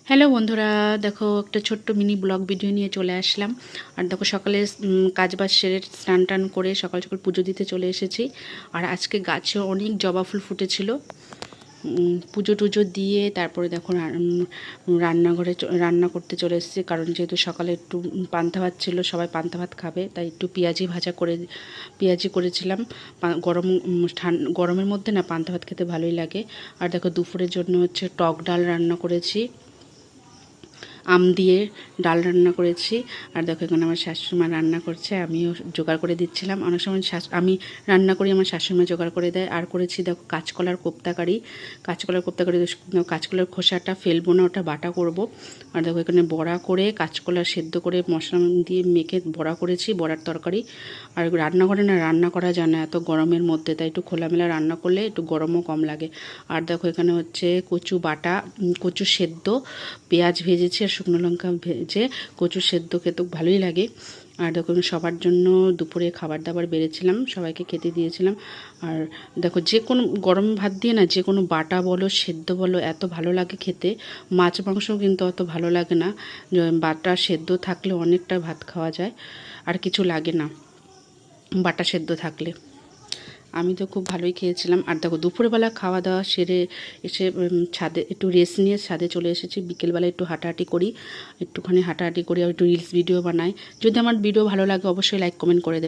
Hello বন্ধুরা, দেখো একটা ছোট্ট মিনি ব্লগ ভিডিও নিয়ে চলে আসলাম। আর দেখো সকালে কাজবাজ সেরে স্নান টান করে সকাল সকাল পুজো দিতে চলে এসেছি। আর আজকে গাছে অনেক জবা ফুল ফুটেছিল। পুজো টুজো দিয়ে তারপরে দেখো রান্নাঘরে রান্না করতে চলে এসেছি, কারণ যেহেতু সকালে একটু পান্তা ভাত ছিল, সবাই পান্তা ভাত খাবে, তাই একটু পেঁয়াজি করেছিলাম। গরমের মধ্যে না পান্তা ভাত খেতে ভালোই লাগে। আর দেখো দুপুরের জন্য হচ্ছে টক ডাল রান্না করেছি, আম দিয়ে ডাল রান্না করেছি। আর দেখো এখানে আমার শাশুড়িমা রান্না করছে, আমিও জোগাড় করে দিচ্ছিলাম। অনেক সময় আমি রান্না করি, আমার শাশুড়িমা জোগাড় করে দেয়। আর করেছি দেখো কাঁচকলার কোপ্তাকারি। কাঁচকলার খোসাটা ফেলবো না, ওটা বাটা করব। আর দেখো এখানে বড়া করে কাঁচকলা সেদ্ধ করে মশলা দিয়ে মেখে বড়া করেছি, বড়ার তরকারি। আর রান্নাঘরে না রান্না করা যায় না এত গরমের মধ্যে, তাই একটু খোলামেলা রান্না করলে একটু গরমও কম লাগে। আর দেখো এখানে হচ্ছে কচু বাটা, কচু সেদ্ধ, পেঁয়াজ ভেজেছি আর শুকনো লঙ্কা ভেজে কচু সেদ্ধ খেতে ভালোই লাগে। আর দেখো সবার জন্য দুপুরে খাবার দাবার বেড়েছিলাম, সবাইকে খেতে দিয়েছিলাম। আর দেখো যে কোনো গরম ভাত দিয়ে না যে কোনো বাটা বলো সেদ্ধ বলো এত ভালো লাগে খেতে। মাছ মাংসও কিন্তু অত ভালো লাগে না, বাটা সেদ্ধ থাকলে অনেকটা ভাত খাওয়া যায়, আর কিছু লাগে না বাটা সেদ্ধ থাকলে। আমি তো খুব ভালোই খেয়েছিলাম। আর দেখো দুপুরবেলা খাওয়া দাওয়া সেরে এসে ছাদে একটু রেস্ট নিয়ে ছাদে চলে এসেছি। বিকেলবেলা একটু হাঁটাহাঁটি করি, একটুখানি হাঁটাহাঁটি করি আর একটু রিলস ভিডিও বানাই। যদি আমার ভিডিও ভালো লাগে অবশ্যই লাইক কমেন্ট করে দেবে।